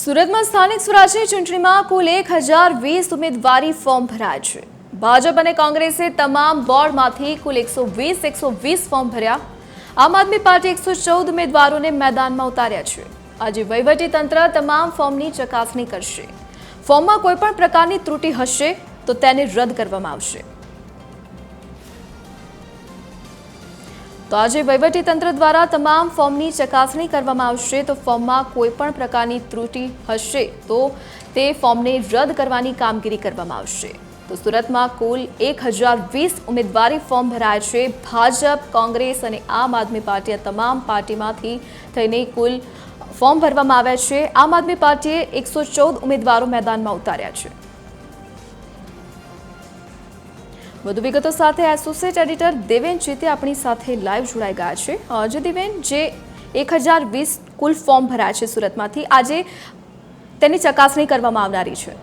સુરતમાં સ્થાનિક સ્વરાજની ચૂંટણીમાં કુલ 1020 ઉમેદવારી ફોર્મ ભરાયા છે। ભાજપ અને કોંગ્રેસે તમામ વોર્ડમાંથી કુલ 120 ફોર્મ ભર્યા। આમ આદમી પાર્ટી 114 ઉમેદવારોને મેદાનમાં ઉતાર્યા છે। આજે વહીવટીતંત્ર તમામ ફોર્મની ચકાસણી કરશે। ફોર્મમાં કોઈપણ પ્રકારની ત્રુટિ હશે તો તેને રદ કરવામાં આવશે। તો આજે વહીવટીતંત્ર દ્વારા તમામ ફોર્મની ચકાસણી કરવામાં આવશે। તો ફોર્મમાં કોઈપણ પ્રકારની ત્રુટિ હશે તો તે ફોર્મને રદ કરવાની કામગીરી કરવામાં આવશે। તો સુરતમાં કુલ 1020 ઉમેદવારી ફોર્મ ભરાયા છે। ભાજપ, કોંગ્રેસ અને આમ આદમી પાર્ટી તમામ પાર્ટીમાંથી થઈને કુલ ફોર્મ ભરવામાં આવ્યા છે। આમ આદમી પાર્ટીએ 114 ઉમેદવારો મેદાનમાં ઉતાર્યા છે। વધુ વિગતો સાથે એસોસિએટ એડિટર દેવેન ચેતે આપણી સાથે લાઈવ જોડાઈ ગયા છે। જે દેવેન, જે 1020 કુલ ફોર્મ ભરાયા છે સુરતમાંથી, આજે તેની ચકાસણી કરવામાં આવનારી છે।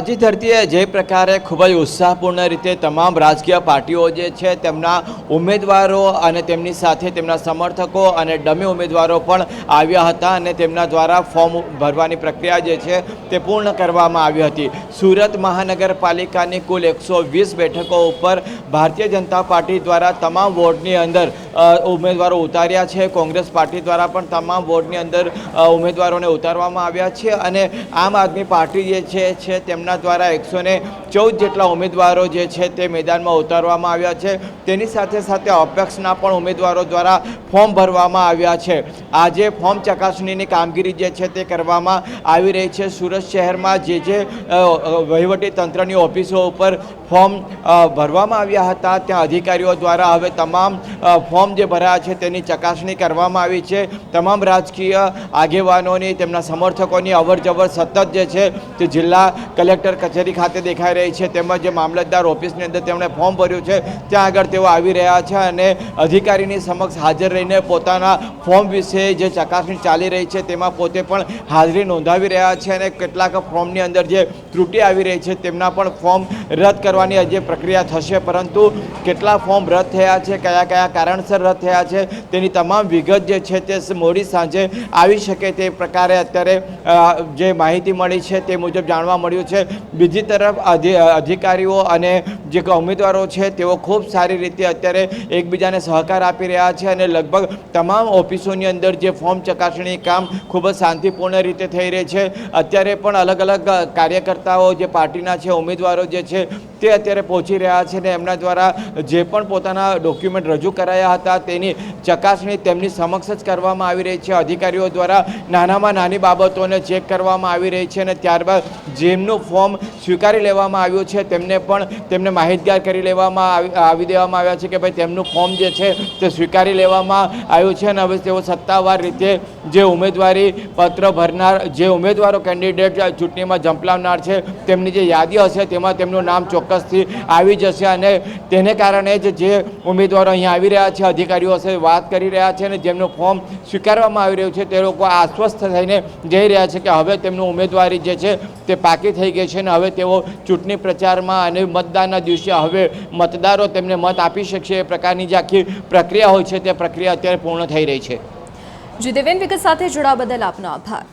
જી ધરતીએ જે પ્રકારે ખૂબ જ ઉત્સાહપૂર્ણ રીતે તમામ રાજકીય પાર્ટીઓ જે છે તેમના ઉમેદવારો અને તેમની સાથે તેમના સમર્થકો અને ડમી ઉમેદવારો પણ આવ્યા હતા અને તેમના દ્વારા ફોર્મ ભરવાની પ્રક્રિયા જે છે તે પૂર્ણ કરવામાં આવી હતી। સુરત મહાનગરપાલિકાની કુલ 120 બેઠકો ઉપર ભારતીય જનતા પાર્ટી દ્વારા તમામ વોર્ડની અંદર ઉમેદવારો ઉતાર્યા છે। કોંગ્રેસ પાર્ટી દ્વારા પણ તમામ વોર્ડની અંદર ઉમેદવારોને ઉતારવામાં આવ્યા છે અને આમ આદમી પાર્ટી જે છે તેમના દ્વારા 114 જેટલા ઉમેદવારો જે છે તે મેદાનમાં ઉતારવામાં આવ્યા છે। તેની સાથે સાથે અપક્ષના પણ ઉમેદવારો દ્વારા ફોર્મ ભરવામાં આવ્યા છે। આજે ફોર્મ ચકાસણીની કામગીરી જે છે તે કરવામાં આવી રહી છે। સુરત શહેરમાં જે વહીવટી તંત્રની ઓફિસો ઉપર ફોર્મ ભરવામાં આવ્યા હતા ત્યાં અધિકારીઓ દ્વારા હવે તમામ ફોર્મ જે ભરાયા છે તેની ચકાસણી કરવામાં આવી છે। તમામ રાજકીય આગેવાનોની તેમના સમર્થકોની અવરજવર સતત જે છે તે જિલ્લા કલેક્ટર કચેરી ખાતે દેખાઈ રહી છે તેમજ જે મામલતદાર ઓફિસની અંદર તેમણે ફોર્મ ભર્યું છે ત્યાં આગળ તેઓ આવી રહ્યા છે અને અધિકારીની સમક્ષ હાજર રહીને પોતાના ફોર્મ વિશે જે ચકાસણી ચાલી રહી છે તેમાં પોતે પણ હાજરી નોંધાવી રહ્યા છે અને કેટલાક ફોર્મની અંદર જે ત્રુટિ આવી રહી છે તેમના પણ ફોર્મ રદ કરવાની જે પ્રક્રિયા થશે। પરંતુ કેટલા ફોર્મ રદ થયા છે, કયા કયા કારણસર રદ થયા છે તેની તમામ વિગત જે છે તે મોડી સાંજે આવી શકે તે પ્રકારે અત્યારે જે માહિતી મળી છે તે મુજબ જાણવા મળ્યું છે। બીજી તરફ અધિકારીઓ અને જે ઉમેદવારો છે તેઓ ખૂબ સારી રીતે અત્યારે એકબીજાને સહકાર આપી રહ્યા છે અને લગભગ તમામ ઓફિસોની અંદર જે ફોર્મ ચકાસણી કામ ખૂબ જ શાંતિપૂર્ણ રીતે થઈ રહી છે। અત્યારે પણ અલગ અલગ કાર્યકર્તાઓ જે પાર્ટીના છે, ઉમેદવારો જે છે તે અત્યારે પહોંચી રહ્યા છે અને એમના દ્વારા જે પણ પોતાના ડોક્યુમેન્ટ રજૂ કરાયા હતા તેની ચકાસણી તેમની સમક્ષ જ કરવામાં આવી રહી છે। અધિકારીઓ દ્વારા નાનામાં નાની બાબતોને ચેક કરવામાં આવી રહી છે અને ત્યારબાદ જેમનું ફોર્મ સ્વીકારી લેવામાં આવ્યું છે તેમને માહિતગાર કરી લેવામાં આવી દેવામાં આવ્યા છે કે ભાઈ તેમનું ફોર્મ જે છે તે સ્વીકારી લેવામાં આવ્યું છે અને હવે તેઓ સત્તાવાર રીતે જે ઉમેદવારી પત્ર ભરનાર જે ઉમેદવારો કેન્ડિડેટ ચૂંટણીમાં ઝંપલાવનાર છે તેમની જે યાદી હશે તેમાં તેમનું નામ ચોક્કસથી આવી જશે અને તેને કારણે જ જે ઉમેદવારો અહીંયા આવી રહ્યા છે અધિકારીઓ સાથે વાત કરી રહ્યા છે અને જેમનું ફોર્મ સ્વીકારવામાં આવી રહ્યું છે તે લોકો આશ્વસ્ત થઈને જઈ રહ્યા છે કે હવે તેમનું ઉમેદવારી જે છે તે પાકી થઈ ગઈ છે અને હવે તેઓ ચૂંટણી પ્રચારમાં અને મતદાનના દિવસે હવે મતદારો તેમને મત આપી શકશે એ પ્રકારની જે આખી પ્રક્રિયા હોય છે તે પ્રક્રિયા અત્યારે પૂર્ણ થઈ રહી છે। જી દેવેન, વિગત સાથે જોડાવા બદલ આપનો આભાર।